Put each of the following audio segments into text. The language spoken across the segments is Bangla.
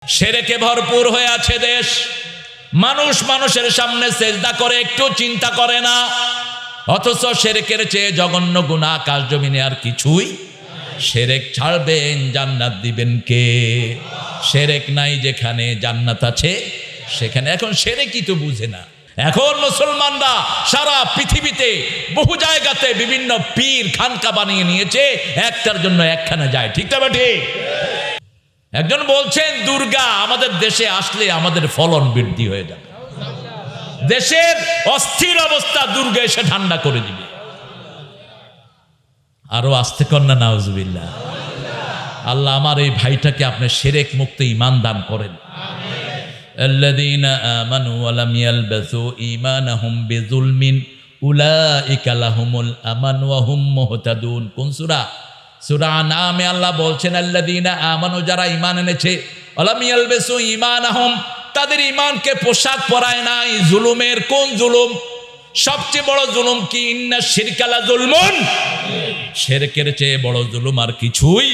শিরকে ভরপুর হয়ে আছে দেশ। মানুষ মানুষের সামনে সেজদা করে, একটু চিন্তা করে না। অথচ শিরকের চেয়ে জঘন্য গুনাহ আকাশ জমিনে আর কিছুই। শিরক ছাড়বেন, জান্নাত দিবেন কে? শিরক নাই যেখানে জান্নাত আছে সেখানে। এখন শিরকই তো বুঝে না। এখন মুসলমানরা সারা পৃথিবীতে বহু জায়গাতে বিভিন্ন পীর খানকা বানিয়ে নিয়েছে, একটার জন্য একখানে যায়। ঠিক না ঠিক? একজন বলছেন দুর্গা আমাদের দেশে আসলে আমাদের ফলন বৃদ্ধি হয়ে যাবে। দেশের অস্থির অবস্থা দুর্গা এসে ঠান্ডা করে দিবে। আরো আসতে কন্যা নাউজুবিল্লাহ। আল্লাহ আমার এই ভাইটাকে আপনি শিরক মুক্ত ঈমান দান করেন। আল্লাযীনা আমানু ওয়া লাম ইয়ালবাসু ঈমানাহুম বিযুলমিন উলাইকা লাহুমুল আমান ওয়া হুম মুহতাদুন। কোন সূরা? সূরা আনআমে আল্লাহ বলছেন আল্লাযীনা আমানু, যারা ঈমান এনেছে, ওয়া লাম ইয়ালবাসু ঈমানাহুম, তাদের ঈমানকে পোশাক পরায় নাই জুলুমের। কোন জুলুম? সবচেয়ে বড় জুলুম কি? ইন্না শিরকা লা যুলমুন। শিরকের চেয়ে বড় জুলুম আর কিছুই।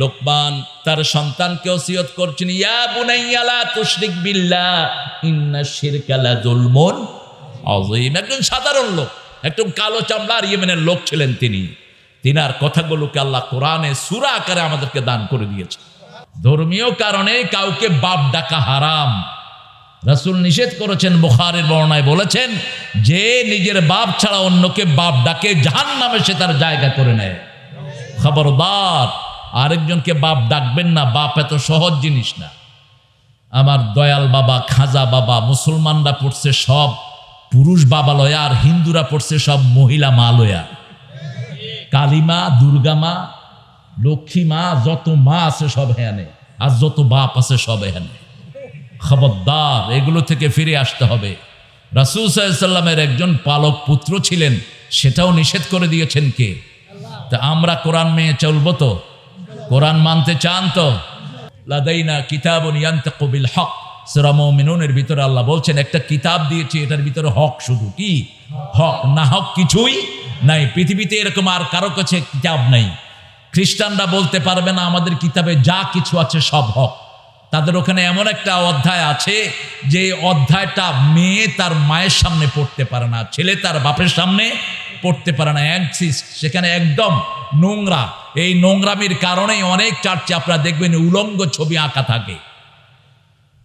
লোকমান তার সন্তানকে ওসিয়ত করছেন, ইয়া বুনাইয়া লা তুশরিক বিল্লাহ ইন্না শিরকা লা যুলমুন আযীম। একজন সাধারণ লোক, একজন কালো চামড়ার ইয়েমেনের লোক ছিলেন তিনি। তিনার কথাগুলোকে আল্লাহ কোরআনে সূরা আকারে আমাদেরকে দান করে দিয়েছে। ধর্মীয় কারণে কাউকে বাপ ডাকা হারাম। রাসূল নিষেধ করেছেন, বুখারীর বর্ণনায় বলেছেন, যে নিজের বাপ ছাড়া অন্যকে বাপ ডাকে জাহান্নামে সে তার জায়গা করে নেয়। খবরদার, আরেকজনকে বাপ ডাকবেন না। বাপ এত সহজ জিনিস না। আমার দয়াল বাবা, খাজা বাবা, মুসলমানরা পড়ছে সব পুরুষ বাবা লয়া, আর হিন্দুরা পড়ছে সব মহিলা মা লয়া। কালীমা, দুর্গা মা, লক্ষ্মী মা, যত মা আছে সব হ্যানে, আর যত বাপ আছে সব হ্যানে। খবরদার, এগুলো থেকে ফিরে আসতে হবে। রাসূল সাল্লাল্লাহু আলাইহি ওয়াসাল্লামের একজন পালক পুত্র ছিলেন, সেটাও নিষেধ করে দিয়েছেন কে? তা আমরা কোরআন মেনে চলবো তো? কোরআন মানতে চান তো? লাদাইনা কিতাবুন ইয়ানতাকু বিল হক। সূরা মুমিনুনের ভিতরে আল্লাহ বলছেন, একটা কিতাব দিয়েছি, এটার ভিতরে হক, শুধু কি হক, না হক কিছুই নাই। পৃথিবীতে এরকম আর কারো কাছে কিতাব নাই। খ্রিস্টানরা বলতে পারবে না আমাদের কিতাবে যা কিছু আছে সব হক। তাদের ওখানে এমন একটা অধ্যায় আছে যে অধ্যায়টা মেয়ে তার মায়ের সামনে পড়তে পারে না, ছেলে তার বাপের সামনে পড়তে পারে না। সেখানে একদম নোংরা। এই নোংরামির কারণেই অনেক চার্চে আপনারা দেখবেন উলঙ্গ ছবি আঁকা থাকে।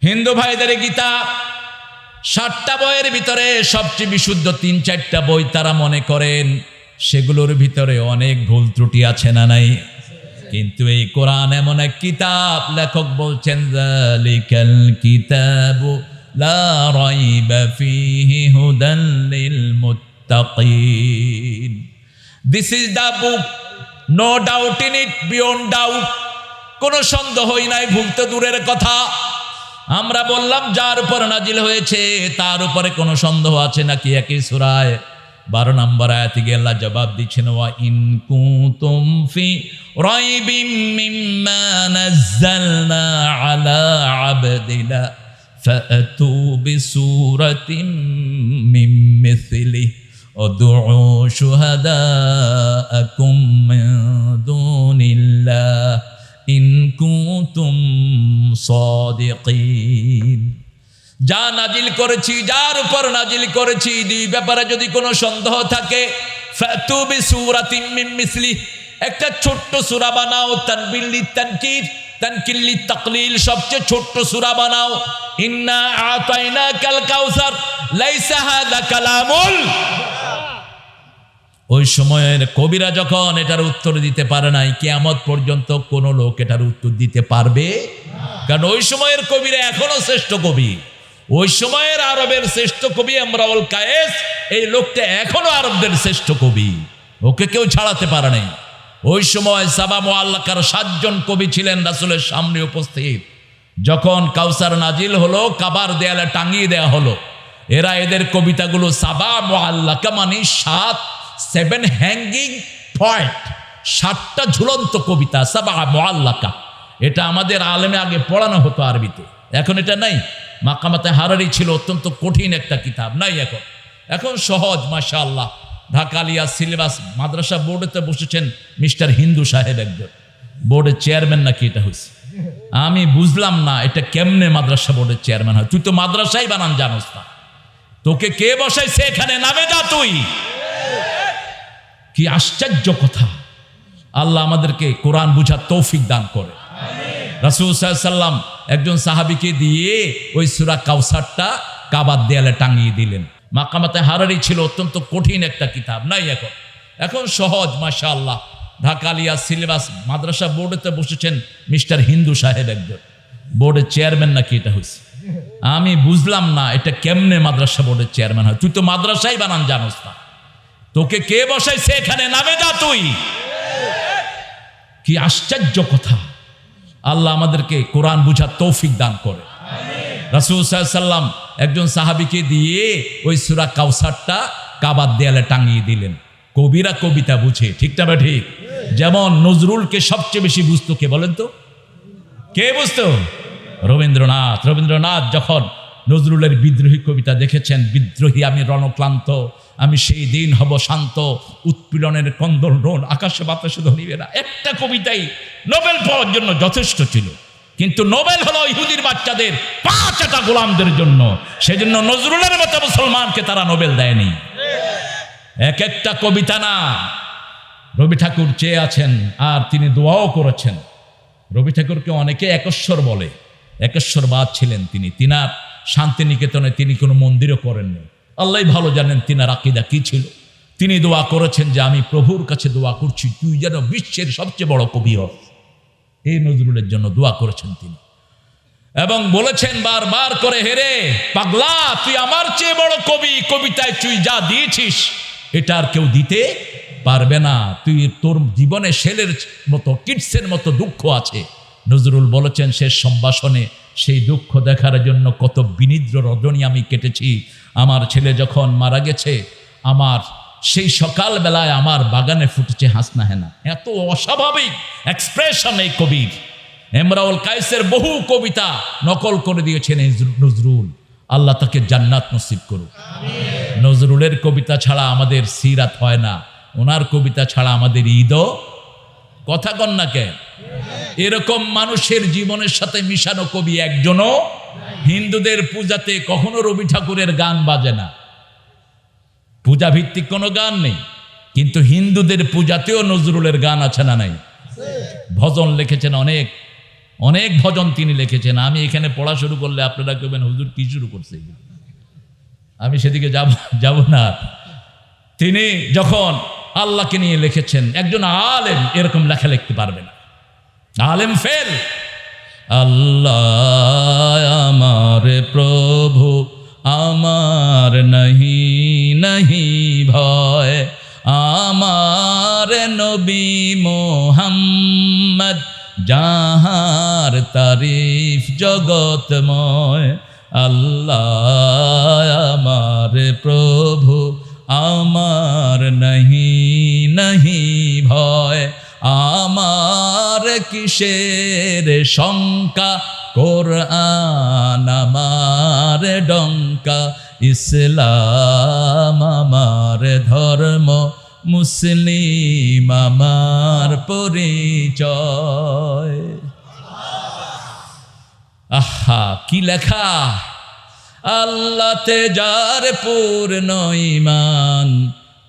হিন্দু ভাইদের গীতা 60টা বইয়ের ভিতরে সবচেয়ে বিশুদ্ধ 3-4টা বই তারা মনে করেন। সেগুলোর ভিতরে অনেক ভুল ত্রুটি আছে না নাই? কিন্তু এই কোরআন এমন এক কিতাব, লেখক বলছেন যালিকাল কিতাবু লা রাইবা ফীহি হুদাল লিল মুত্তাকিন। This is the book, no doubt in it, beyond doubt. কোনো সন্দেহই নাই, ভুল তো দূরের কথা। আমরা বললাম যার উপর নাজিল হয়েছে তার উপরে কোনো সন্দেহ আছে নাকি? একই সূরায় 12 নম্বর আয়াতে গিয়ে আল্লাহ জবাব দিচ্ছেন, ওয়া ইন কুনতুম ফি রাইবিম মিম্মা নাযালনা আলা আবদিনা ফাতু বিসূরাতিন মিন মিসলিহি উদউ শুহাদাআকুম মিন দুনিল্লাহ ইন কুনতুম সাদিকিন। যা নাজিল করেছি, যার উপর নাজিল করেছি, দুই ব্যাপারে যদি কোনো সন্দেহ থাকে, ফাতু বিসূরাতিন মিন মিসলিহি, একটা ছোট্ট সূরা বানাও। তানবিল লিতানকির, তানকিল লিতাকলিল, সবচেয়ে ছোট্ট সূরা বানাও। ইন্না আতাইনাকাল কাউসার লাইসা হাযা কালামুল। ওই সময়ের কবিরা যখন এটার উত্তর দিতে পারে নাই, কিয়ামত পর্যন্ত কোনো লোক এটার উত্তর দিতে পারবে? কারণ ওই সময়ের কবিরা এখনো শ্রেষ্ঠ কবি। ওই সময়ের আরবের শ্রেষ্ঠ কবি ইমরুল কায়েস, এই লোকটা এখনো আরবদের শ্রেষ্ঠ কবি, ওকে কেউ ছাড়াতে পারে নাই। ওই সময় সাবা মুআল্লাকার 7 জন কবি ছিলেন রাসূলের সামনে উপস্থিত। যখন কাউসার নাজিল হলো, কাবার দেয়ালে টাঙিয়ে দেয়া হলো। এরা এদের কবিতাগুলো সাবা মুআল্লাকা মানে 7 হ্যাঙ্গিং পয়েন্ট, 7টা ঝুলন্ত কবিতা, সাবা মুআল্লাকা। এটা আমাদের আলেমে আগে পড়ানো হতো আরবিতে, এখন এটা নাই। মাকামাতে হারারি ছিল অত্যন্ত কঠিন একটা কিতাব, নাই এখন। এখন সহজ, মাশাআল্লাহ। ঢাকা আলিয়া সিলেবাস মাদ্রাসা বোর্ডেতে বসেছেন মিস্টার হিন্দু সাহেব, একজন বোর্ডের চেয়ারম্যান নাকি এটা হয়েছে। আমি বুঝলাম না এটা কেমনে মাদ্রাসা বোর্ডের চেয়ারম্যান হয়। তুই তো মাদ্রাসাই বানান জানোস না, তোকে কে বসাইছে এখানে? নামে যা তুই। কি আশ্চর্য কথা! আল্লাহ আমাদেরকে কোরআন বুঝার তৌফিক দান করে। রাসূল সাল্লাল্লাহু আলাইহি সাল্লাম একজন সাহাবীকে দিয়ে ওই সূরা কাউসারটা কাবার দেয়ালে টাঙিয়ে দিলেন। মাকামাতে হারারি ছিল অত্যন্ত কঠিন একটা কিতাব, নাই এখন সহজ মাশাআল্লাহ। ঢাকা আলিয়া সিলেবাস মাদ্রাসা বোর্ডেতে বসেছেন মিস্টার হিন্দু সাহেব, একজন বোর্ডের চেয়ারম্যান নাকি এটা হয়েছে। আমি বুঝলাম না এটা কেমনে মাদ্রাসা বোর্ডের চেয়ারম্যান হয়। তুই তো মাদ্রাসাই বানান জানোস না, তোকে কে বসাইছে এখানে? নামে যা তুই। কি আশ্চর্য কথা! আল্লাহ আমাদেরকে কোরআন বুঝার তৌফিক দান করে। রাসূল সাল্লাল্লাহু আলাইহি সাল্লাম একজন সাহাবীকে দিয়ে ওই সূরা কাউসারটা কাবার দেয়ালে টাঙিয়ে দিলেন। কবিরা কবিতা বুঝে, ঠিক না ঠিক? যেমন নজরুলকে সবচেয়ে বেশি বুঝতো কে বলেন তো? কে বুঝতো? রবীন্দ্রনাথ। রবীন্দ্রনাথ যখন নজরুলের বিদ্রোহী কবিতা দেখেছেন, বিদ্রোহী আমি রণক্লান্ত, আমি সেই দিন হব শান্ত, উৎপীড়নের কন্দল রোল আকাশে বাতাসে ধরিবে না, একটা কবিতাই নোবেল পাওয়ার জন্য যথেষ্ট ছিল। কিন্তু নোবেল হলো ইহুদির বাচ্চাদের 5টা গোলামদের জন্য, সেজন্য নজরুলের মতো মুসলমানকে তারা নোবেল দেয়নি। এক একটা কবিতা না, রবি ঠাকুর চেয়ে আছেন আর তিনি দোয়াও করেছেন। রবি ঠাকুরকে অনেকে একেশ্বর বলে, একেশ্বরবাদ ছিলেন তিনি। তিনার শান্তিনিকেতনে তিনি কোনো মন্দিরও করেননি, আল্লাহ ভালো জানেন তিনার আকীদা কি ছিল। তিনি দোয়া করেছেন যে আমি প্রভুর কাছে দোয়া করছি তুই যেন বিশ্বের সবচেয়ে বড় কবি হস। এই নজরুলের জন্য দোয়া করেছেন তিনি, এবং বলেছেন বারবার করে, হেরে পাগলা, তুই আমার চেয়ে বড় কবি, কবিতায় তুই যা দিয়েছিস এটা আর কেউ দিতে পারবে না। তুই তোর জীবনে শেলের মতো, কিডসের মতো দুঃখ আছে। নজরুল বলেছেন শেষ সম্ভাষণে, সেই দুঃখ দেখার জন্য কত বিনিদ্র রজনী আমি কেটেছি। আমার ছেলে যখন মারা গেছে, আমার সেই সকালবেলায় আমার বাগানে ফুটেছে হাসনা হেনা। এত অস্বাভাবিক এক্সপ্রেশন এই কবির। ইমরাউল কায়েসের বহু কবিতা নকল করে দিয়েছেন এই নজরুল। আল্লাহ তাকে জান্নাত নসিব করুক। নজরুলের কবিতা ছাড়া আমাদের সিরাত হয় না, ওনার কবিতা ছাড়া আমাদের ঈদও, কথা কন না কেন? এরকম মানুষের জীবনের সাথে মিশানো কবি একজনও। হিন্দুদের পূজাতে কখনো রবি ঠাকুরের গান বাজে না, পূজা ভিত্তিক কোনো গান নেই, কিন্তু হিন্দুদের পূজাতেও নজরুলের গান আছে না নাই? ভজন লিখেছেন, অনেক অনেক ভজন তিনি লিখেছেন। আমি এখানে পড়া শুরু করলে আপনারা কেবেন হুজুর কি শুরু করছে, আমি সেদিকে যাব না। তিনি যখন আল্লাহকে নিয়ে লিখেছেন, একজন আলেম এরকম লেখা লিখতে পারবে না, আলেম ফেল। আল্লাহ আমার প্রভু, আমার নাহি নাহি ভয়, আমার নবী মোহাম্মদ যাহার তারিফ জগতময়। আল্লাহ আমার প্রভু, আমার নাহি নাহি ভয়, আমার কিসের শঙ্কা, কোরআন আমার ডঙ্কা, ইসলাম আমার ধর্ম, মুসলিম আমার পরিচয়। আহা কি লেখা! আল্লাহতে যার পূর্ণ ঈমান,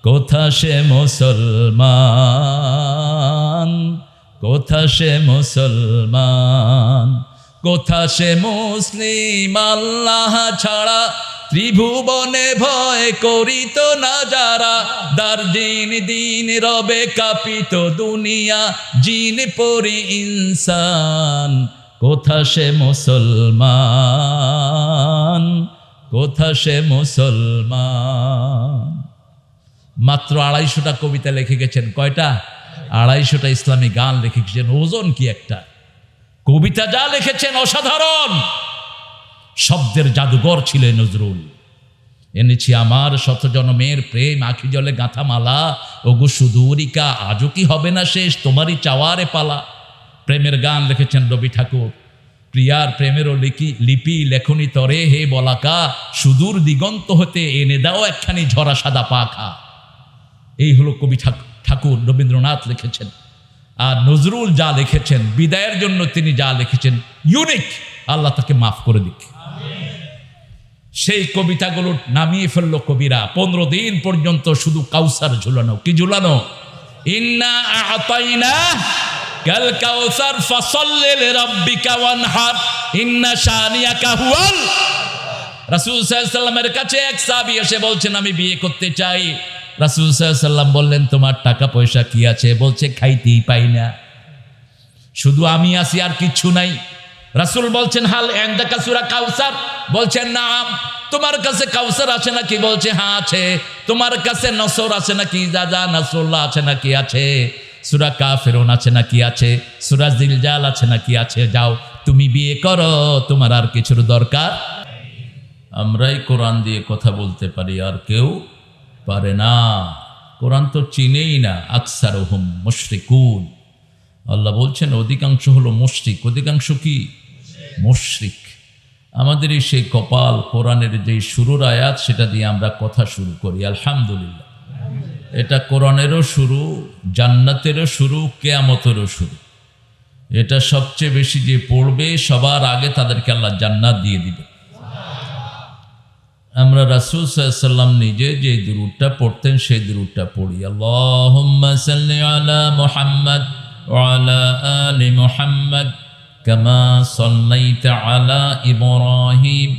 কোথা সে মুসলমান, কোথা সে মুসলমান, কোথা সে মুসলিম। আল্লাহ ছাড়া ত্রিভুবনে ভয় করিত না যারা, দার দিন দিন রবে কাঁপিত দুনিয়া, জিন পরি ইনসান, কোথা সে মুসলমান, কোথা সে মুসলমান। মাত্র 250টা কবিতা লিখে গেছেন। কয়টা? 250টা ইসলামী গান লিখে গেছেন। ওজন কি একটা! কবিতা যা লিখেছেন অসাধারণ। শব্দের জাদুঘর ছিলেন নজরুল। এনেছি আমার শত জনমের প্রেম, আখি জলে গাঁথা মালা, ওগো সুদূরিকা আজও কি হবে না শেষ, তোমারই চাওয়ারে পালা। প্রেমের গান লিখেছেন রবি ঠাকুর। প্রিয়ার প্রেমেরও লিপি লেখনি তরে হে বলাকা, সুদূর দিগন্ত হতে এনে দাও একখানি ঝরা সাদা পাখা। এই হলো কবি ঠাকুর রবীন্দ্রনাথ লিখেছেন। আর নজরুল যা লিখেছেন, বিদায়ের জন্য তিনি যা লিখেছেন ইউনিক, আল্লাহ তাকে মাফ করে দিক। সেই কবিতাগুলো নামিয়ে ফেললো কবিরা, 15 দিন পর্যন্ত শুধু কাউসার ঝুলানো। কি ঝুলানো? ইন্না আতাইনা কাল কাউসার ফাসাল্লি লিরাব্বিকা ওয়ানহার ইন্না শানিয়াকা হুয়াল। রাসূল সাল্লাল্লাহু আলাইহি ওয়াসাল্লামের কাছে এক সাহাবী এসে বলছেন, আমি বিয়ে করতে চাই। রাসূল সাল্লাল্লাহু আলাইহি ওয়াসাল্লাম বললেন, তোমার টাকা পয়সা কি আছে? বলছে, খাইতেই পাই না, শুধু আমি আছি, আর কিচ্ছু নাই। রাসূল বলছেন, হাল ইনদাকা সূরা কাউসার? বলছেন, নাম। তোমার কাছে কাউসার আছে নাকি? বলছে, হ্যাঁ আছে। তোমার কাছে নসর আছে নাকি? যা নাসরুল্লাহ আছে নাকি? আছে। সূরা কাফিরুন আছে নাকি? আছে। সূরা জিলজাল আছে নাকি? আছে। যাও তুমি বিয়ে করো, তোমার আর কিছুর দরকার। আমরাই কোরআন দিয়ে কথা বলতে পারি, আর কেউ পারে না। কোরআন তো চিনেই না। আকসারুহুম মুশরিকুন। আল্লাহ বলছেন অধিকাংশ হলো মুশরিক। অধিকাংশ কি? মুশরিক। আমাদের সেই কপাল, কোরআনের যে শুরুর আয়াত সেটা দিয়ে আমরা কথা শুরু করি। আলহামদুলিল্লাহ, এটা কোরআনেরও শুরু, জান্নাতেরও শুরু, কিয়ামতেরও শুরু। এটা সবচেয়ে বেশি যে পড়বে সবার আগে তাদেরকে আল্লাহ জান্নাত দিয়ে দিবে। আমরা রাসূল সাল্লাল্লাহু আলাইহি ওয়াসাল্লাম নিজে যে দুরূদটা পড়তেন সেই দুরূদটা পড়ি। আল্লাহুম্মা সাল্লি আলা মুহাম্মদ ওয়া আলা আলি মুহাম্মদ কামা সাল্লাইতা আলা ইব্রাহিম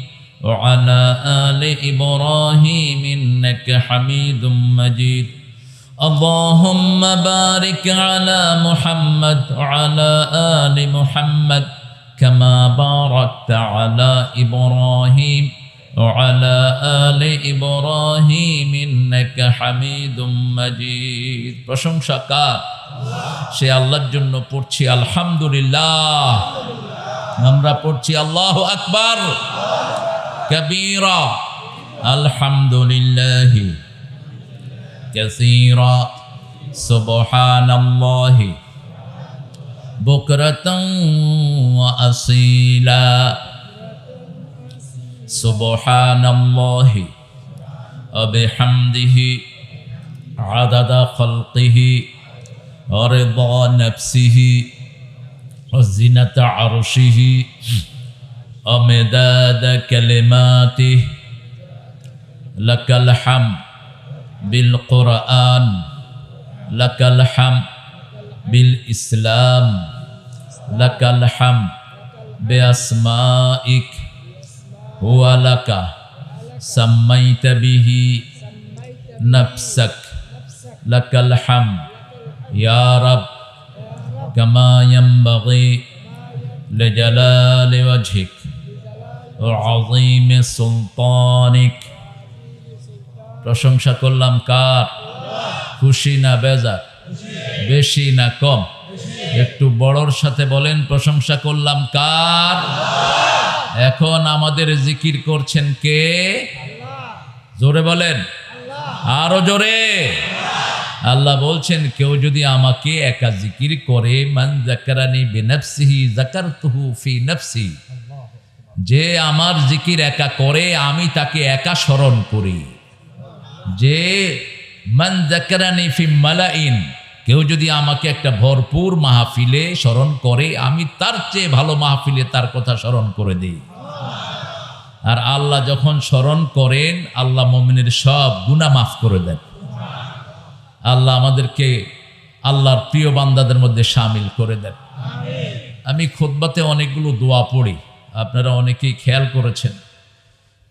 ওয়া আলা আলি ইব্রাহিম ইন্নাকা হামিদুম মাজিদ। আল্লাহুম্মা বারিক আলা মুহাম্মদ ওয়া আলা আলি মুহাম্মদ কামা বারাকতা আলা ইব্রাহিম وعلى آل إبراهيم إنك حميد مجيد। প্রশংসা কার? সে আল্লাহর জন্য পড়ছি আলহামদুলিল্লাহ। আমরা পড়ছি আল্লাহু আকবার কবীরা, আলহামদুলিল্লাহি কাসীরা, সুবহানাল্লাহি বুকরাতান ওয়া আসীলা। সুবহানাল্লাহি ওয়া বিহামদিহি আদাদা খালকিহি ওয়া রিদা নাফসিহি ওয়া জিনাতা আরশিহি ওয়া মিদাদা কালিমাতিহি। লাকাল হামদ বিল কুরআন, লাকাল হামদ বিল ইসলাম, লাকাল হামদ বিআসমাইক হুয়া লাকা সাম্মাইতা বিহি নাফসাক, লাকাল হামদ ইয়া রাব কামা ইয়ানবাগি লিজালালি ওয়াজহিক ওয়া আযীমি সুলতানিক। প্রশংসা করলাম কার? খুশি না বেজার? বেশি না কম? একটু বড়র সাথে বলেন, প্রশংসা করলাম কার? এখন আমাদের জিকির করছেন কে? জোরে বলেন, আরো জোরে। আল্লাহ বলছেন, কেউ যদি আমাকে একা জিকির করে, মান যাকারানি বিনাফসিহি যাকারতুহু ফি নাফসি, যে আমার জিকির একা করে আমি তাকে একা স্মরণ করি। যে মান যাকারানি ফি মালাইন, কেউ যদি আমাকে একটা ভরপুর মাহফিলে স্মরণ করে, আমি তার চেয়ে ভালো মাহফিলে তার কথা স্মরণ করে দিই। আর আল্লাহ যখন স্মরণ করেন, আল্লাহ মুমিনের সব গুনাহ মাফ করে দেন। আল্লাহ আমাদেরকে আল্লাহর প্রিয় বান্দাদের মধ্যে শামিল করে দেন। আমি খুতবাতে অনেকগুলো দোয়া পড়ি, আপনারা অনেকেই খেয়াল করেছেন।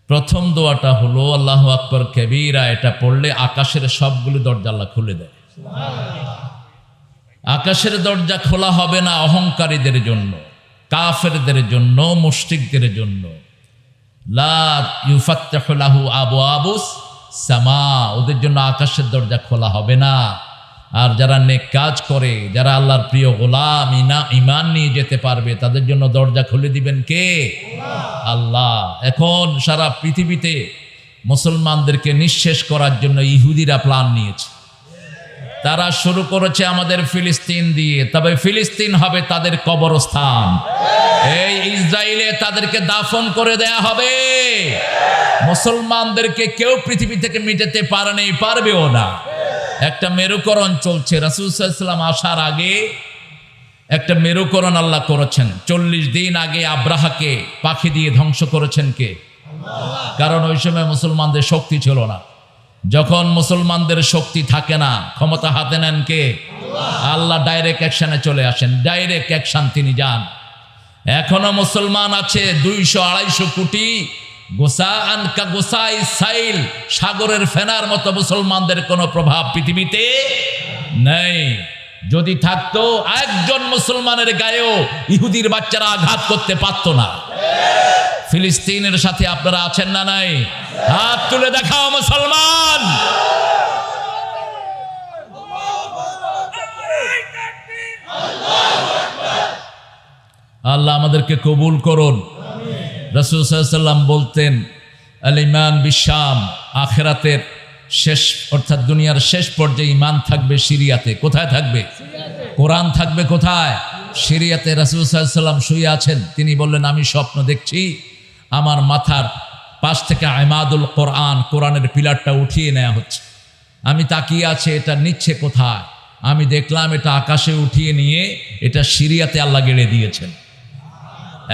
প্রথম দোয়াটা হলো আল্লাহু আকবার কবীরা। এটা পড়লে আকাশের সবগুলো দরজা আল্লাহ খুলে দেয়। আকাশের দরজা খোলা হবে না অহংকারীদের জন্য, কাফেরদের জন্য, মুশরিকদের জন্য। লা ইউফাত্তাহু লাহু আবওয়াবুস সামা, ওদের জন্য আকাশের দরজা খোলা হবে না। আর যারা নেক কাজ করে, যারা আল্লাহর প্রিয় গোলাম, ঈমান নিয়ে যেতে পারবে, তাদের জন্য দরজা খুলে দিবেন কে? আল্লাহ। এখন সারা পৃথিবীতে মুসলমানদেরকে নিঃশেষ করার জন্য ইহুদিরা প্ল্যান নিয়েছে। তারা শুরু করেছে আমাদের ফিলিস্তিন দিয়ে, তবে ফিলিস্তিন হবে তাদের কবরস্থান। এই ইসরায়েলে তাদেরকে দাফন করে দেয়া হবে। মুসলমানদেরকে কেউ পৃথিবী থেকে মিটাতে পারেনি, পারবেও না। একটা মেরুকরণ চলছে। রাসূল সাল্লাল্লাহু আলাইহি ওয়াসাল্লাম আসার আগে একটা মেরুকরণ আল্লাহ করেছেন। 40 দিন আগে আব্রাহাকে পাখি দিয়ে ধ্বংস করেছেন কে? কারণ ওই সময় মুসলমানদের শক্তি ছিল না। যখন মুসলমানদের শক্তি থাকে না, ক্ষমতা হাতে নেন কে? আল্লাহ ডাইরেক্ট অ্যাকশনে চলে আসেন, ডাইরেক্ট অ্যাকশন তিনি যান। এখনো মুসলমান আছে 200-250 কোটি, গোসাই সাইল, সাগরের ফেনার মতো মুসলমানদের কোনো প্রভাব পৃথিবীতে নেই। যদি থাকতো একজন মুসলমানের গায়েও ইহুদির বাচ্চারা আঘাত করতে পারত না। ফিলিস্তিনের সাথে আপনারা আছেন না নাই? হাত তুলে দেখাও মুসলমান। আল্লাহ আমাদেরকে কবুল করুন। রাসূল সাল্লাল্লাহু আলাইহি ওয়াসাল্লাম বলতেন, আল ঈমান বিশ-শাম, আখিরাতের শেষ অর্থাৎ দুনিয়ার শেষ পর্যায়ে ঈমান থাকবে সিরিয়াতে। কোথায় থাকবে? কোরআন থাকবে কোথায়? সিরিয়াতে। রাসূল সাল্লাল্লাহু আলাইহি ওয়াসাল্লাম শুয়ে আছেন, তিনি বললেন, আমি স্বপ্ন দেখছি আমার মাথার পাশ থেকে ইমাদুল কোরআন, কোরআনের পিলারটা উঠিয়ে নেওয়া হচ্ছে। আমি তাকিয়ে আছে, এটা নিচ্ছে কোথায়? আমি দেখলাম এটা আকাশে উঠিয়ে নিয়ে এটা সিরিয়াতে আল্লাহ গেড়ে দিয়েছেন।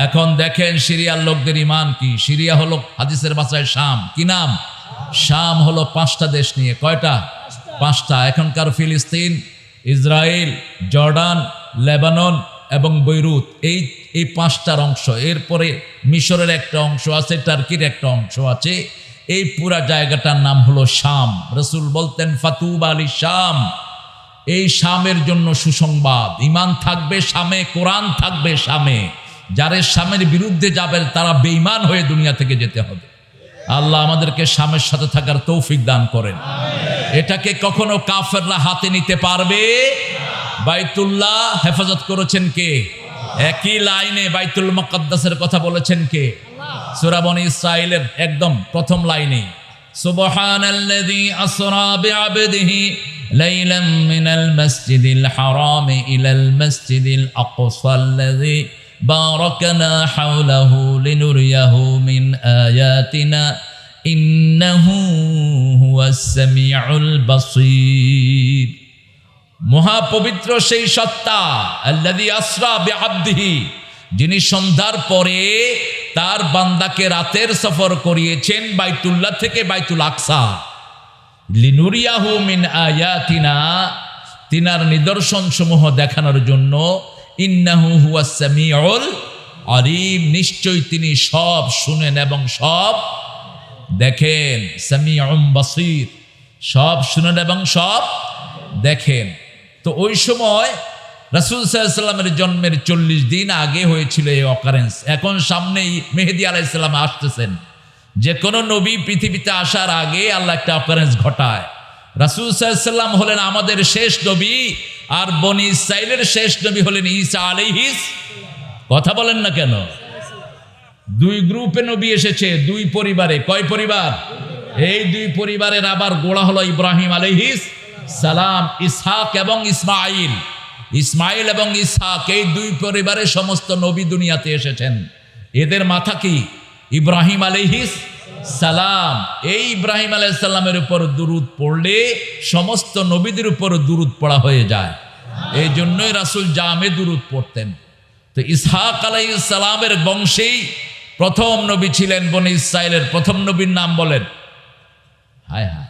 এখন দেখেন সিরিয়ার লোকদের ঈমান কি। সিরিয়া হলো হাদিসের ভাষায় শাম। কি নাম? শাম হলো 5টা দেশ নিয়ে। কয়টা? 5টা। এখনকার ফিলিস্তিন, ইসরায়েল, জর্ডান, লেবানন এবং বৈরুত, এই 5টার অংশ। এরপরে মিশরের একটা অংশ আছে, টার্কির একটা অংশ আছে। এই পুরা জায়গাটার নাম হলো শাম। রাসূল বলতেন, ফাতুবা আলি শাম, এই শামের জন্য সুসংবাদ। ঈমান থাকবে শামে, কোরআন থাকবে শামে। যারা শামের বিরুদ্ধে যাবে তারা বেঈমান হয়ে দুনিয়া থেকে যেতে হবে। আল্লাহ আমাদেরকে শামের সাথে থাকার তৌফিক দান করেন। এটাকে কখনো কাফেররা হাতে নিতে পারবে? বাইতুল্লাহ হেফাজত করেছেন কে? একই লাইনে বাইতুল মুকাদ্দাসের কথা বলেছেন কে? সূরা বনী ইসরাঈলের একদম প্রথম লাইনে, সুবহানাল্লাযী আসরা বিআবদিহি লাইলাম মিনাল মাসজিদিল হারাম ইলাল মাসজিদিল আকসাল্লাযী বারাকনা হাওলাহু লিনুরিয়াহু মিন আয়াতিনা ইন্নাহু হুয়াস সামিউল বাসীর। মহাপবিত্র সেই সত্তা, আল্লাযী আসরা বিআবদিহি, যিনি সন্ধ্যার পরে তার বান্দাকে রাতের সফর করিয়েছেন বাইতুল্লাহ থেকে বাইতুল আকসা। লিনুরিয়াহু মিন আয়াতিনা, তিনার নিদর্শন সমূহ দেখানোর জন্য। ইন্নাহু হুয়াস সামিউল আলিম, নিশ্চয়ই তিনি সব শুনেন এবং সব দেখেন। সামিউম বাসীর, সব শুনেন এবং সব দেখেন। তো ওই সময় রাসূল সাল্লাল্লাহু আলাইহি ওয়াসাল্লামের জন্মের 40 দিন আগে হয়েছিল এই অকারেন্স। এখন সামনেই মেহেদী আলাইহিস সালাম আসতেছেন। যে কোনো নবী পৃথিবীতে আসার আগে আল্লাহ একটা অকারেন্স ঘটায়। রাসূল সাল্লাল্লাহু আলাইহি ওয়াসাল্লাম হলেন আমাদের শেষ নবী, আর বনী ইসরাঈলের শেষ নবী হলেন ঈসা আলাইহিস। কথা বলেন না কেন? 2 গ্রুপে নবী এসেছে, 2 পরিবারে। কয় পরিবার? এই 2 পরিবারের আবার গোড়া হলো ইব্রাহিম আলাইহিস সালাম, ইসহাক এবং ইসমাঈল। ইসমাঈল এবং ইসহাক, এই 2 পরিবারের সমস্ত নবী দুনিয়াতে এসেছেন। এদের মাথা কি? ইব্রাহিম আলাইহিস সালাম। এই ইব্রাহিম আলাইহিস সালামের উপর দুরূদ পড়লে সমস্ত নবীদের উপর দুরূদ পড়া হয়ে যায়। এই জন্যই রাসূল জামে দুরূদ পড়তেন। তো ইসহাক আলাইহিস সালামের বংশেই প্রথম নবী ছিলেন বনী ইসরাঈলের। প্রথম নবীর নাম বলেন। হায় হায়,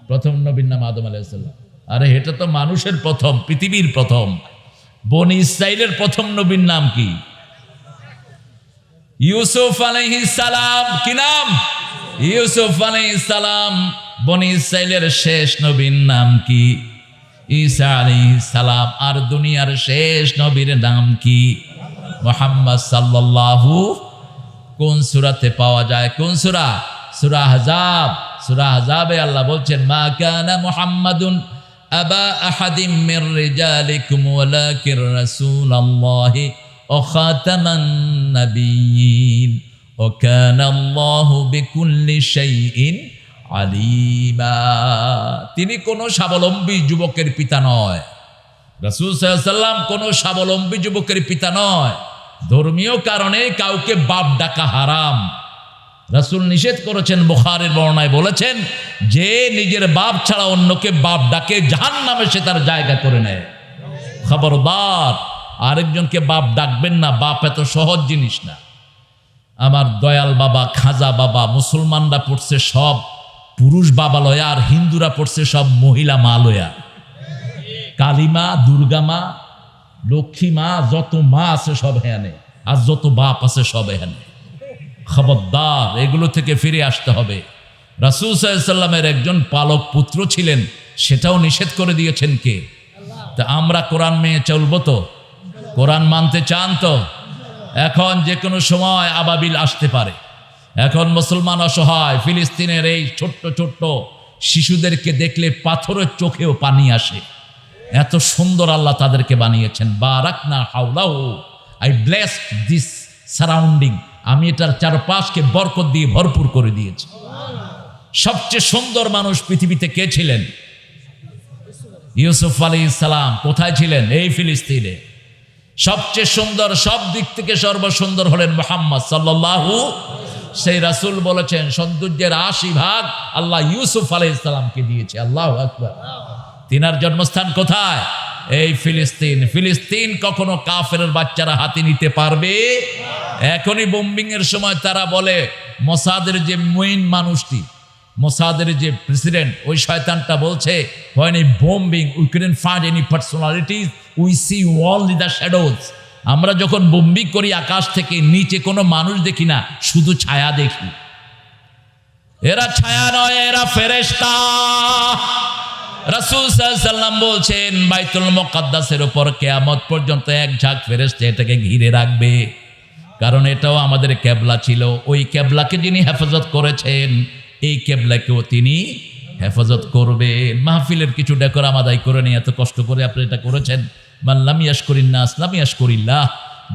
প্রথম নবীর নাম আদম আলাইহিস সালাম। আরে এটা তো মানুষের প্রথম, পৃথিবীর প্রথম। বনী ইসরাঈলের প্রথম নবীর নাম কি? ইউসুফ আলাইহিস সালাম। কি নাম? ইউসুফ আলাইহিস সালাম। বনী ইসরাঈলের শেষ নবীর নাম কি? ঈসা আলাইহিস সালাম। আর দুনিয়ার শেষ নবীর নাম কি? মুহাম্মদ সাল্লাল্লাহু। কোন সূরাতে পাওয়া যায়? কোন সূরা? সূরা আহজাব। সূরা আহজাবে আল্লাহ বলছেন, মা কানা মুহাম্মাদুন আবা আহাদিম মির রিজালিকুম ওয়ালাকিন রাসূলুল্লাহি ওয়া খাতামান নাবিয়্যিন ওয়া কানা আল্লাহু বিকুল্লি শাইইন আলিমা। তিনি কোনো স্বাবলম্বী যুবকের পিতা নয়। রাসূল সাল্লাল্লাহু আলাইহি ওয়াসাল্লাম কোনো স্বাবলম্বী যুবকের পিতা নয়। ধর্মীয় কারণে কাউকে বাপ ডাকা হারাম। রাসূল নিষেধ করেছেন, বুখারীর বর্ণনায় বলেছেন, যে নিজের বাপ ছাড়া অন্যকে বাপ ডাকে জাহান্নামে সে তার জায়গা করে নেয়। খবরদার। আরেকজনকে বাপ ডাকবেন না, বাপ এত সহজ জিনিস না। আমার দয়াল বাবা, খাজা বাবা, মুসলমানরা পড়ছে সব পুরুষ বাবা লয়া, আর হিন্দুরা পড়ছে সব মহিলা মা লয়া। কালীমা, দুর্গা মা, লক্ষ্মী মা, যত মা আছে সব হ্যানে, আর যত বাপ আছে সব হ্যানে। খবরদার, এগুলো থেকে ফিরে আসতে হবে। রাসূল সাল্লাল্লাহু আলাইহি ওয়াসাল্লামের একজন পালক পুত্র ছিলেন, সেটাও নিষেধ করে দিয়েছেন কে? তা আমরা কোরআন মেনে চলবো তো? কোরআন মানতে চান তো? এখন যে কোনো সময় আবাবিল আসতে পারে। এখন মুসলমান অসহায়, ফিলিস্তিনের এই ছোট্ট ছোট্ট শিশুদেরকে দেখলে পাথরের চোখেও পানি আসে। এত সুন্দর আল্লাহ তাদেরকে বানিয়েছেন। বারাকনা হাওলাহু, আই ব্লেসড দিস সারাউন্ডিং, আমি এটার চারপাশকে বরকত দিয়ে ভরপুর করে দিয়েছি। সবচেয়ে সুন্দর মানুষ পৃথিবীতে কে ছিলেন? ইউসুফ আলাইহিস সালাম। কোথায় ছিলেন? এই ফিলিস্তিনে। সবচেয়ে সুন্দর, সব দিক থেকে সর্বসুন্দর হলেন মুহাম্মদ সাল্লাল্লাহু। সেই রাসূল বলেছেন সৌন্দর্যের 80% আল্লাহ ইউসুফ আলাইহিস সালামকে দিয়েছে। আল্লাহু আকবার। তিনার জন্মস্থান কোথায়? এই ফিলিস্তিন। ফিলিস্তিন কখনো কাফেরের বাচ্চারা হাতে নিতে পারবে? এখনই বোম্বিং এর সময় তারা বলে, মোসাদের যে মেইন মানুষটি, মোসাদের যে প্রেসিডেন্ট, ওই শয়তানটা বলছে, when a bombing we couldn't find any personalities, we see only the shadows। আমরা যখন বোম্বিং করি আকাশ থেকে নিচে কোনো মানুষ দেখি না, শুধু ছায়া দেখি। এরা ছায়া নয়, এরা ফেরেশতা। রাসূল সাল্লাল্লাহু আলাইহি ওয়াসাল্লাম বলছেন বাইতুল মুকাদ্দাসের উপর কিয়ামত পর্যন্ত এক ঝাঁক ফেরেশতা এটাকে ঘিরে রাখবে, কারণ এটাও আমাদের কিবলা ছিল। ওই কিবলাকে যিনি হেফাজত করেছেন, এই কিবলাকেও তিনি হেফাজত করবেন। মাহফিলের কিছু ডেকোরাম আদায় করে নিয়ে এত কষ্ট করে আপনি এটা করেছেন। মান লাম ইয়াশকুরিন নাস লাম ইয়াশকুরিল্লাহ।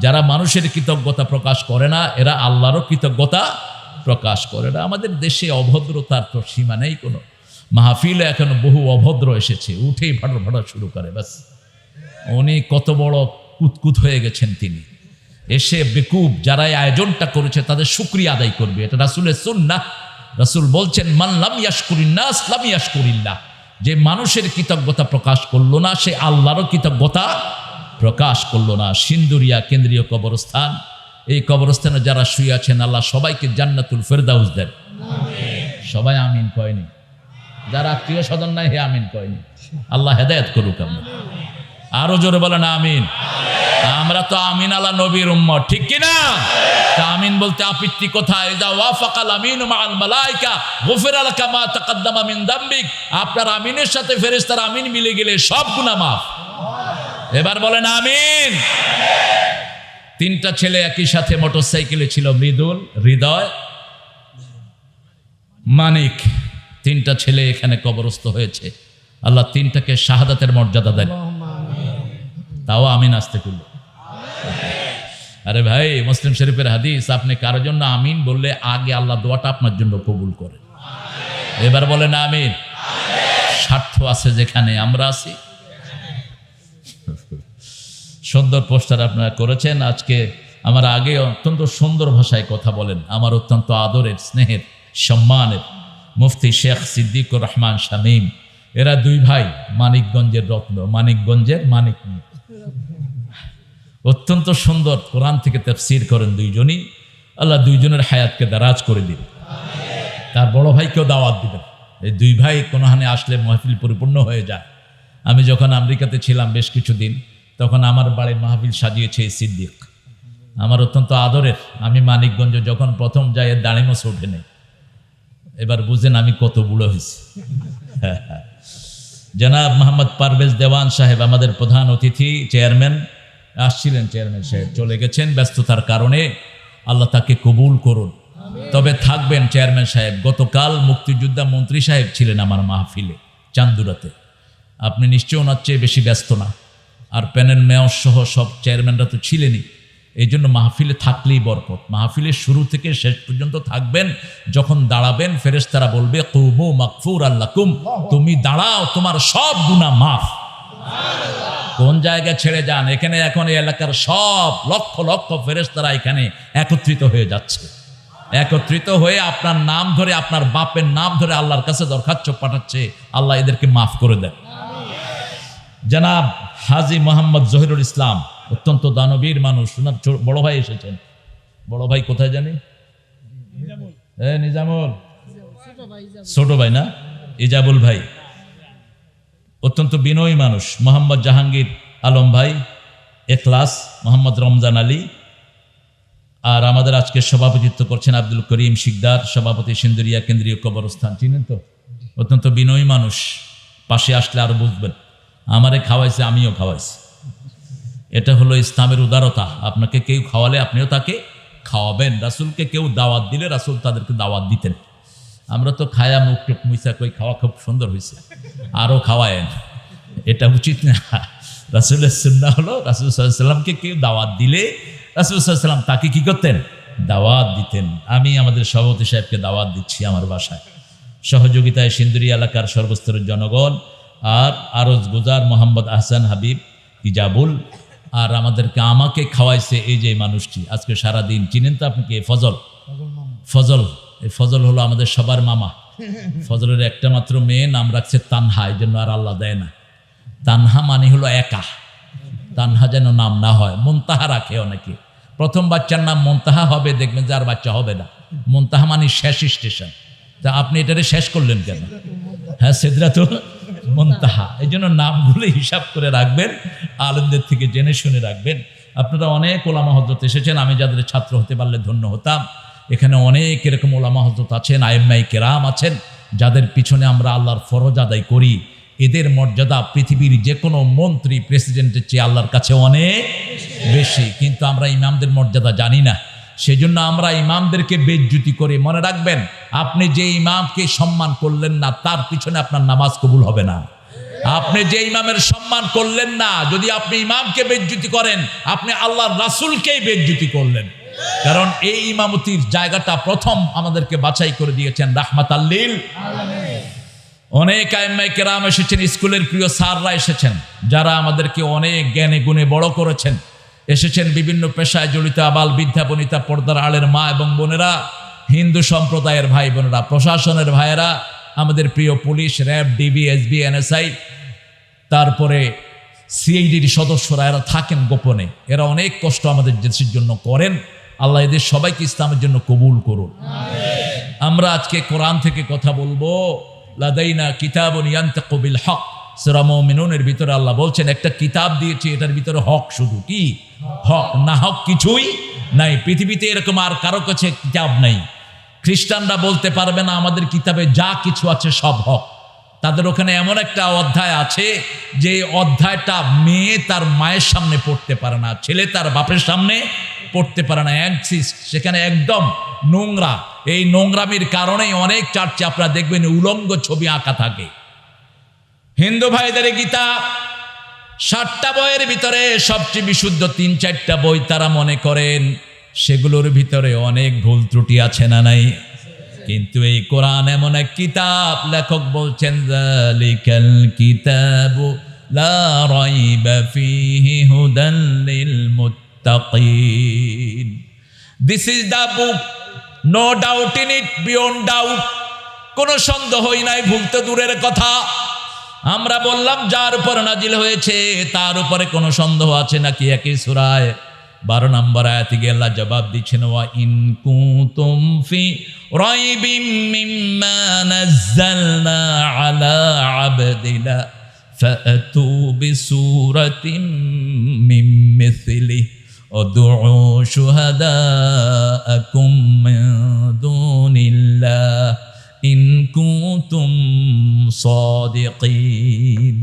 যারা মানুষের কৃতজ্ঞতা প্রকাশ করে না, এরা আল্লাহরও কৃতজ্ঞতা প্রকাশ করে না। আমাদের দেশে অভদ্রতার তো সীমা নেই কোনো। মাহফিলে এখন বহু অভদ্র এসেছে, উঠেই ভাড়া ভাড়া শুরু করে। ব্যাস, উনি কত বড় কুতকুত হয়ে গেছেন তিনি। এসে বেকুব যারা এই আয়োজনটা করেছে তাদের শুকরিয়া আদায় করবে, এটা রাসূলের সুন্নাহ। রাসূল বলছেন মান লাম ইয়াশকুরিন নাস লাম ইয়াশকুরিল্লাহ। যে মানুষের কৃতজ্ঞতা প্রকাশ করলো না, সে আল্লাহরও কৃতজ্ঞতা প্রকাশ করলো না। সিন্দুরিয়া কেন্দ্রীয় কবরস্থান, এই কবরস্থানে যারা শুয়ে আছেন, আল্লাহ সবাইকে জান্নাতুল ফেরদাউস দেন। সবাই আমিন কয়নি? যারা আত্মীয় স্বজন নাই, হে আমিন কয়নি? আল্লাহ হেদায়েত করুক। আমরা আরো জোরে বলেন আমিন। আমরা তো আমিন আলা নবীর উম্মত, ঠিক কিনা? তা আমিন বলতে আপত্তি কোথায়? যা ওয়াফাকাল আমিনু মাআল মালায়েকা গুফিরা লাকা মা তাকাদ্দামা মিন যামবিক। আপনার আমিনের সাথে ফেরেশতার আমিন মিলে গেলে সব গুনাহ মাফ। এবার বলেন আমিন। তিনটা ছেলে একই সাথে মোটরসাইকেলে ছিল, মৃদুল, হৃদয়, মানিক। তিনটা ছেলে এখানে কবরস্থ হয়েছে। আল্লাহ তিনটাকে শাহাদাতের মর্যাদা দেন। তাও আমিন আসতে করল। আরে ভাই, মুসলিম শরীফের হাদিস, আপনি কারোর জন্য আমিন বললে আগে আল্লাহ দোয়াটা আপনার জন্য কবুল করে। এবার বলেন আমিন। স্বার্থ আছে যেখানে, আমরা আছি। সুন্দর পোস্টার আপনারা করেছেন। আজকে আমার আগে অত্যন্ত সুন্দর ভাষায় কথা বলেন আমার অত্যন্ত আদরের, স্নেহের, সম্মানের মুফতি শেখ সিদ্দিকুর রহমান শামীম। এরা দুই ভাই, মানিকগঞ্জের রত্ন, মানিকগঞ্জের মানিক। অত্যন্ত সুন্দর কোরআন থেকে তাফসীর করেন দুইজনই। আল্লাহ দুইজনের হায়াতকে দারাজ করে দিন, তার বড় ভাইকেও দাওয়াত দিবেন। এই দুই ভাই কোনোখানে আসলে মাহফিল পরিপূর্ণ হয়ে যায়। আমি যখন আমেরিকাতে ছিলাম বেশ কিছুদিন, তখন আমার বাড়ির মাহফিল সাজিয়েছে এই সিদ্দিক, আমার অত্যন্ত আদরের। আমি মানিকগঞ্জে যখন প্রথম যাই, এর দাড়ি মোছে ওঠে নেই। এবার বুঝেন আমি কত বুড়ো হয়েছি। জনাব মোহাম্মদ পারভেজ দেওয়ান সাহেব আমাদের প্রধান অতিথি, চেয়ারম্যান আসছিলেন, চেয়ারম্যান সাহেব চলে গেছেন ব্যস্ততার কারণে। আল্লাহ তাকে কবুল করুন। তবে থাকবেন চেয়ারম্যান সাহেব। গতকাল মুক্তিযোদ্ধা মন্ত্রী সাহেব ছিলেন আমার মাহফিলে চান্দুরাতে। আপনি নিশ্চয় ওনার চেয়ে বেশি ব্যস্ত না। আর প্যানেল মেয়র সহ সব চেয়ারম্যানরা তো ছিলেনই। এই জন্য মাহফিলে থাকলেই বরকত। মাহফিলের শুরু থেকে শেষ পর্যন্ত থাকবেন। যখন দাঁড়াবেন, ফেরেশতারা বলবে কুমু মাগফুরাল লাকুম, তুমি দাঁড়াও, তোমার সব গুনাহ মাফ। কোন জায়গায় ছেড়ে যান? এখানে এখন এই এলাকার সব লক্ষ লক্ষ ফেরেশতারা এখানে একত্রিত হয়ে যাচ্ছে। একত্রিত হয়ে আপনার নাম ধরে, আপনার বাপের নাম ধরে আল্লাহর কাছে দরখাস্ত পাঠাচ্ছে, আল্লাহ এদেরকে মাফ করে দেন। জনাব হাজী মোহাম্মদ জহিরুল ইসলাম অত্যন্ত দানবীর মানুষ। ওনার বড় ভাই এসেছেন। বড় ভাই কোথায় জানি? নিজামুল, ছোট ভাই না, ইজাবুল ভাই অত্যন্ত বিনয়ী মানুষ। মোহাম্মদ জাহাঙ্গীর আলম ভাই, এখলাস, মোহাম্মদ রমজান আলী, আর আমাদের আজকে সভাপতিত্ব করছেন আব্দুল করিম শিকদার, সভাপতি সিন্দুরিয়া কেন্দ্রীয় কবরস্থান। চিনেন তো? অত্যন্ত বিনয়ী মানুষ। পাশে আসলে আরো বুঝবেন। আমারে খাওয়াইছে, আমিও খাওয়াইছি। এটা হলো ইসলামের উদারতা। আপনাকে কেউ খাওয়ালে আপনিও তাকে খাওয়াবেন। রাসূলকে কেউ দাওয়াত দিলে রাসূল তাদেরকে দাওয়াত দিতেন। আমরা তো খায়া মুখ টুক মুইসা কই খাওয়া খুব সুন্দর হয়েছে, আরও খাওয়ায়েন, এটা উচিত না। রাসূলের সুন্নাহ হলো রাসূল সাল্লাল্লাহু আলাইহি ওয়াসাল্লামকে কেউ দাওয়াত দিলে রাসূল সাল্লাল্লাহু আলাইহি ওয়াসাল্লাম তাকে কি করতেন? দাওয়াত দিতেন। আমি আমাদের সভাপতি সাহেবকে দাওয়াত দিচ্ছি আমার বাসায়। সহযোগিতায় সিন্দুরি এলাকার সর্বস্তরের জনগণ আর আরজ গুজার মোহাম্মদ আহসান হাবিব ইজাবুল, আর আমাকে খাওয়াইছে এই যে মানুষটি আজকে সারাদিন। চিনেন তো আপনি? কি ফজল? ফজল, এই ফজল হলো আমাদের সবার মামা। ফজলের একটা মাত্র মেয়ে, নাম রাখছে তানহা, এই জন্য আর আল্লাহ দেয় না। তানহা মানে হলো একা, তানহা যেন নাম না হয়। মুনতাহা রাখে অনেকে। প্রথম বাচ্চার নাম মুনতাহা হবে, দেখবেন যে আর বাচ্চা হবে না। মুনতাহা মানে শেষ স্টেশন। তা আপনি এটারে শেষ করলেন কেন? হ্যাঁ, সিদরাতুল মুনতাহা। এই জন্য নামগুলো হিসাব করে রাখবেন, আলেমদের থেকে জেনে শুনে রাখবেন। আপনারা অনেক ওলামা হযরত এসেছেন, আমি যাদের ছাত্র হতে পারলে ধন্য হতাম। এখানে অনেক এরকম ওলামা হযরত আছেন, আইম্মায়ে কেরাম আছেন, যাদের পিছনে আমরা আল্লাহর ফরজ আদায় করি। এদের মর্যাদা পৃথিবীর যে কোনো মন্ত্রী প্রেসিডেন্টের চেয়ে আল্লাহর কাছে অনেক বেশি। কিন্তু আমরা ইমামদের মর্যাদা জানি না, সেজন্য আমরা ইমামদেরকে বেইজ্জতি করি। মনে রাখবেন, আপনি যে ইমামকে সম্মান করলেন না, তার পিছনে আপনার নামাজ কবুল হবে না। আপনি যে ইমামের সম্মান করলেন না, যদি আপনি ইমামকে বেইজ্জতি করেন, আপনি আল্লাহর রাসূলকেই বেইজ্জতি করলেন। কারণ এই ইমামতির জায়গাটা প্রথম আমাদেরকে বাছাই করে দিয়েছেন রাহমাতাল লিল আলামিন। অনেক আইম্মায়ে কেরাম এসেছেন, স্কুলের প্রিয় স্যাররা এসেছেন, যারা আমাদেরকে অনেক জ্ঞানে গুণে বড় করেছেন। এসেছেন বিভিন্ন পেশায় জড়িত আবাল বৃদ্ধা বনিতা, পর্দার আলের মা এবং বোনেরা, হিন্দু সম্প্রদায়ের ভাই বোনেরা, প্রশাসনের ভাইয়েরা, আমাদের প্রিয় police, RAB, DB, SB, NSI, তারপরে সিআইডির সদস্যরা, এরা থাকেন গোপনে। এরা অনেক কষ্ট আমাদের দেশের জন্য করেন। আল্লাহ এদের সবাইকে ইসলামের জন্য কবুল করুন। আমরা আজকে কোরআন থেকে কথা বলবো। লাদাইনা কিতাবুন ইয়ানতাকু বিল হক, সূরা মুমিনুনের ভিতরে আল্লাহ বলছেন একটা কিতাব দিয়েছি, এটার ভিতরে হক, শুধু কি হক, না হক কিছুই নাই। পৃথিবীতে এরকম আর কারো কাছে কিতাব নাই। খ্রিস্টানরা বলতে পারবে না আমাদের কিতাবে যা কিছু আছে সব হক। তাদের ওখানে এমন একটা অধ্যায় আছে যে অধ্যায়টা মেয়ে তার মায়ের সামনে পড়তে পারে না, ছেলে তার বাপের সামনে পড়তে পারে না। সেখানে একদম নোংরা। এই নোংরামির কারণেই অনেক চার্চে আপনারা দেখবেন উলঙ্গ ছবি আঁকা থাকে। হিন্দু ভাইদের গীতা 60টা বইয়ের ভিতরে সবচেয়ে বিশুদ্ধ 3-4টা বই তারা মনে করেন। সেগুলোর ভিতরে অনেক ভুল ত্রুটি আছে না নাই? কিন্তু এই কোরআন এমন এক কিতাব, লেখক বলছেন যালিকাল কিতাবু লা রাইবা ফীহি হুদাল লিল মুত্তাকিন। This is the book, no doubt in it, beyond doubt. কোনো সন্দেহই নাই, ভুল তো দূরের কথা। আমরা বললাম যার উপর নাজিল হয়েছে তার উপরে কোনো সন্দেহ আছে নাকি? একই সূরায় 12 নম্বর আয়াতে গিয়ে আল্লাহ জবাব দিচ্ছেন, ওয়া ইন কুনতুম ফি রাইবিম মিম্মা নাযালনা আলা আবদিনা ফাতু বিসূরাতিন মিন মিসলিহি উদউ শুহাদাআকুম মিন দুনিল্লাহ ইন কুনতুম সাদিকিন।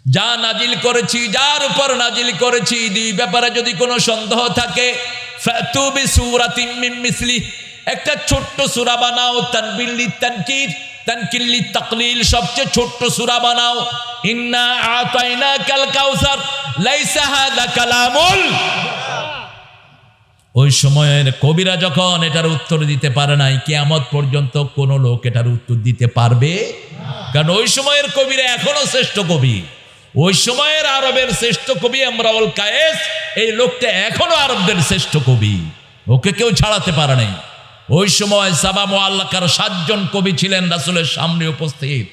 যা নাজিল করেছি, যার উপর নাজিল করেছি, দুই ব্যাপারে যদি কোনো সন্দেহ থাকে, ফাতু বিসূরাতিন মিন মিসলিহি, একটা ছোট্ট সূরা বানাও। তানবিল লিতানকির, তানকিল লিতাকলিল, সবচেয়ে ছোট্ট সূরা বানাও। ইন্না আতাইনাকাল কাউসার লাইসা হাযা কালামুল। ওই সময়ের কবিরা যখন এটার উত্তর দিতে পারে নাই, কিয়ামত পর্যন্ত কোনো লোক এটার উত্তর দিতে পারবে না। কারণ ওই সময়ের কবিরা এখনো শ্রেষ্ঠ কবি। ওই সময়ের আরবের শ্রেষ্ঠ কবি ইমরুল কায়েস, এই লোকটা এখনো আরবদের শ্রেষ্ঠ কবি, ওকে কেউ ছাড়াতে পারে নাই। ওই সময় সাবা মুআল্লাকার 7 জন কবি ছিলেন রাসূলের সামনে উপস্থিত।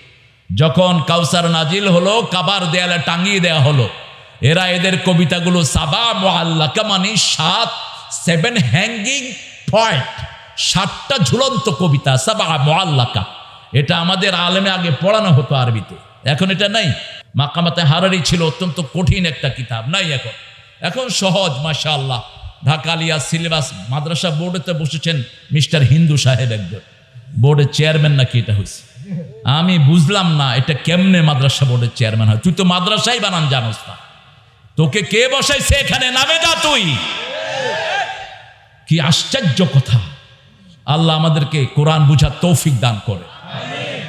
যখন কাউসার নাজিল হলো, কাবার দেয়ালে টাঙিয়ে দেয়া হলো, এরা এদের কবিতাগুলো সাবা মুআল্লাকা মানে 7 হ্যাঙ্গিং পয়েন্ট, 7টা ঝুলন্ত কবিতা, সাবা মুআল্লাকা। এটা আমাদের আলেমে আগে পড়ানো হতো আরবিতে, এখন এটা নাই। মাকামাতে হারারি ছিল অত্যন্ত কঠিন একটা কিতাব, নাই এখন। এখন সহজ মাশাআল্লাহ। ঢাকা আলিয়া সিলেবাস মাদ্রাসা বোর্ডেতে বসেছেন মিস্টার হিন্দু সাহেব, একজন বোর্ডের চেয়ারম্যান নাকি এটা হয়েছে। আমি বুঝলাম না এটা কেমনে মাদ্রাসা বোর্ডের চেয়ারম্যান হয়। তুই তো মাদ্রাসাই বানান জানোস না, তোকে কে বসাইছে এখানে? নামে যা তুই। কি আশ্চর্য কথা! আল্লাহ আমাদেরকে কোরআন বুঝার তৌফিক দান করে।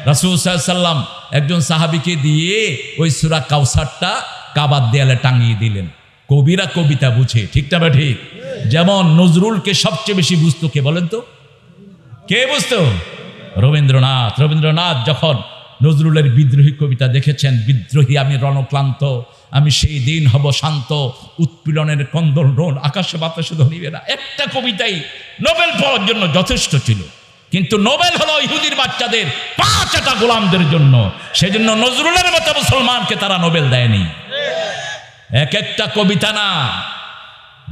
রাসূল সাল্লাল্লাহু আলাইহি সাল্লাম একজন সাহাবীকে দিয়ে ওই সূরা কাউসারটা কাবার দেয়ালে টাঙিয়ে দিলেন। কবিরা কবিতা বুঝে, ঠিক না ঠিক? যেমন নজরুলকে সবচেয়ে বেশি বুঝতো কে বলেন তো? কে বুঝতো? রবীন্দ্রনাথ। রবীন্দ্রনাথ যখন নজরুলের বিদ্রোহী কবিতা দেখেছেন, বিদ্রোহী আমি রণক্লান্ত, আমি সেই দিন হব শান্ত, উৎপীড়নের কন্দল রোল আকাশে বাতাসে ধরিবে না, একটা কবিতাই নোবেল পাওয়ার জন্য যথেষ্ট ছিল। কিন্তু নোবেল হলো ইহুদির বাচ্চাদের 5টা গোলামদের জন্য, সেজন্য নজরুলের মতো মুসলমানকে তারা নোবেল দেয়নি। এক একটা কবিতা না।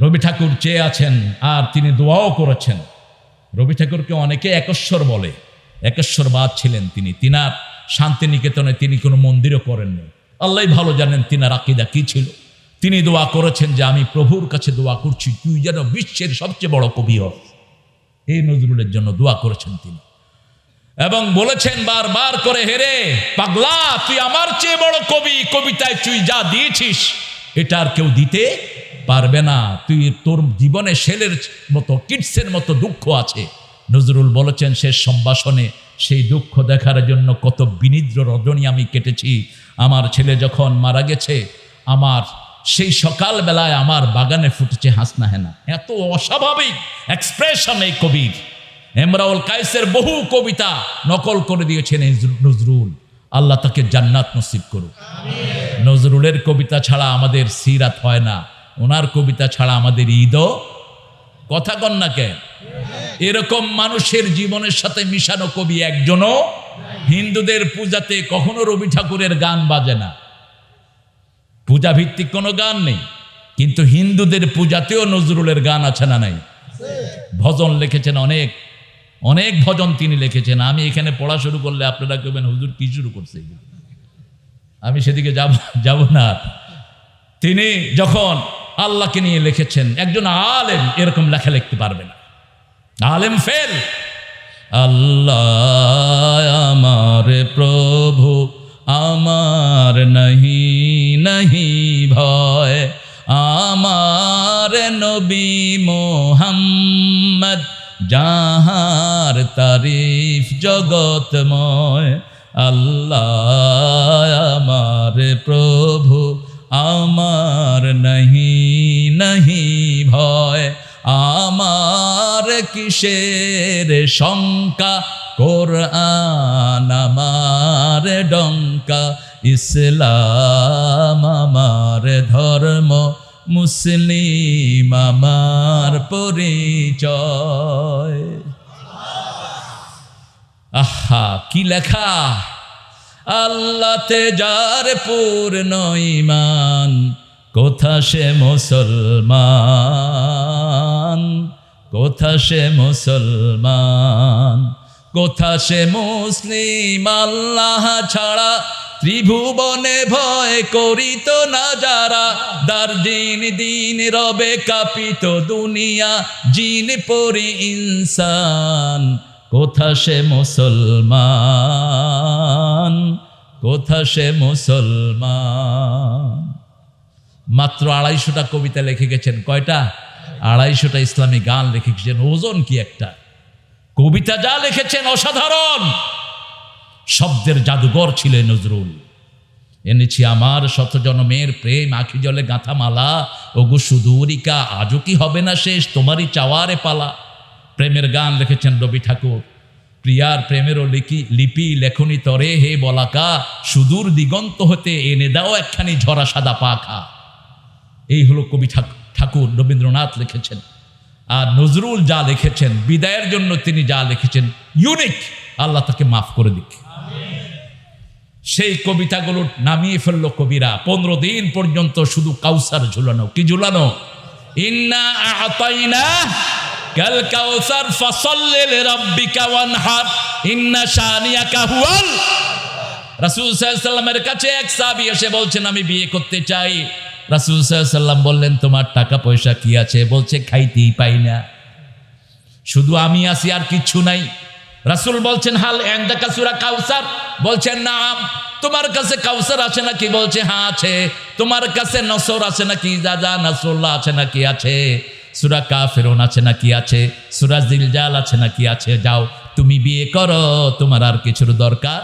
রবি ঠাকুর চেয়ে আছেন আর তিনি দোয়াও করেছেন। রবি ঠাকুরকে অনেকে একেশ্বর বলে, একেশ্বরবাদ ছিলেন তিনি। তিনার শান্তিনিকেতনে তিনি কোনো মন্দিরও করেননি, আল্লাহ ভালো জানেন তিনার আকীদা কি ছিল। তিনি দোয়া করেছেন যে আমি প্রভুর কাছে দোয়া করছি তুই যেন বিশ্বের সবচেয়ে বড় কবি হস। এই নজরুলের জন্য দোয়া করেছেন তিনি, এবং বলেছেন বারবার করে, হেরে পাগলা তুই আমার চেয়ে বড় কবি, কবিতায় তুই যা দিয়েছিস এটা আর কেউ দিতে পারবে না। তুই তোর জীবনে শেলের মতো কিটসের মতো দুঃখ আছে। নজরুল বলেছেন শেষ সম্ভাষণে, সেই দুঃখ দেখার জন্য কত বিনিদ্র রজনী আমি কেটেছি। আমার ছেলে যখন মারা গেছে, আমার সেই সকালবেলায় আমার বাগানে ফুটেছে হাসনা হেনা। এত অস্বাভাবিক এক্সপ্রেশন এই কবির। ইমরাউল কায়েসের বহু কবিতা নকল করে দিয়েছেন নজরুল। আল্লাহ তাকে জান্নাত নসিব করুক। নজরুলের কবিতা ছাড়া আমাদের সিরাত হয় না, ওনার কবিতা ছাড়া আমাদের ঈদও, কথা কন না কেন? এরকম মানুষের জীবনের সাথে মিশানো কবি একজনও। হিন্দুদের পূজাতে কখনো রবি ঠাকুরের গান বাজে না, পূজা ভিত্তিক কোনো গান নেই, কিন্তু হিন্দুদের পূজাতেও নজরুলের গান আছে না নাই? ভজন লিখেছেন, অনেক অনেক ভজন তিনি লিখেছেন। আমি এখানে পড়া শুরু করলে আপনারা কেবেন হুজুর কি শুরু করছে, আমি সেদিকে যাব না। তিনি যখন আল্লাহকে নিয়ে লিখেছেন, একজন আলেম এরকম লেখা লিখতে পারবে না, আলেম ফেল। আল্লাহ আমার প্রভু আমার নাহি নাহি ভয়, আমার নবী মোহাম্মদ যাহার তারিফ জগতময়। আল্লাহ আমার প্রভু আমার নাহি নাহি ভয়, আমার কিসের শঙ্কা, কোরআন আমার ডঙ্কা, ইসলাম আমার ধর্ম, মুসলিম আমার পরিচয়। আহা কি লেখা! আল্লাহতে যার পূর্ণ ঈমান, কোথা সে মুসলমান, কোথা সে মুসলমান, কোথা সে মুসলিম। আল্লাহ ছাড়া ত্রিভুবনে ভয় করিত না যারা, দার দিন দিন রবে কাঁপিত দুনিয়া, জিন পরি ইনসান, কোথা সে মুসলমান, কোথা সে মুসলমান। মাত্র 250টা কবিতা লিখে গেছেন। কয়টা? 250টা ইসলামী গান লিখে গেছেন। ওজন কি একটা! কবিতা যা লিখেছেন অসাধারণ। শব্দের জাদুঘর ছিলেন নজরুল। এনেছি আমার শত জনমের প্রেম, আখি জলে গাঁথা মালা, ওগো সুদূরিকা আজও কি হবে না শেষ, তোমারই চাওয়ারে পালা। প্রেমের গান লিখেছেন রবি ঠাকুর। প্রিয়ার প্রেমেরও লিপি লেখনি তরে হে বলাকা, সুদূর দিগন্ত হতে এনে দাও একখানি ঝরা সাদা পাখা। এই হলো কবি ঠাকুর রবীন্দ্রনাথ লিখেছেন। আর নজরুল যা লিখেছেন, বিদায়ের জন্য তিনি যা লিখেছেন ইউনিক, আল্লাহ তাকে মাফ করে দিক। সেই কবিতাগুলো নামিয়ে ফেললো কবিরা। 15 দিন পর্যন্ত শুধু কাউসার ঝুলানো। কি ঝুলানো? ইন্না আ'তাইনা কাল কাউসার ফাসাল্লি লিরাব্বিকা ওয়ানহার ইন্না শানিয়াকা হুয়াল। রাসূল সাল্লাল্লাহু আলাইহি ওয়াসাল্লামের কাছে এক সাহাবী এসে বলছেন আমি বিয়ে করতে চাই। রাসূল সাল্লাল্লাহু আলাইহি ওয়াসাল্লাম বললেন তোমার টাকা পয়সা কি আছে? বলছে খাইতেই পাই না, শুধু আমি আছি আর কিচ্ছু নাই। রাসূল বলছেন হাল ইনদাকা সূরা কাউসার? বলছেন নাম। তোমার কাছে কাউসার আছে নাকি? বলছে হ্যাঁ আছে। তোমার কাছে নসর আছে নাকি? যা নাসরুল্লাহ আছে নাকি? আছে। সূরা কাফিরুন আছে নাকি? আছে। সূরা জিলজাল আছে নাকি? আছে। যাও তুমি বিয়ে করো, তোমার আর কিছুর দরকার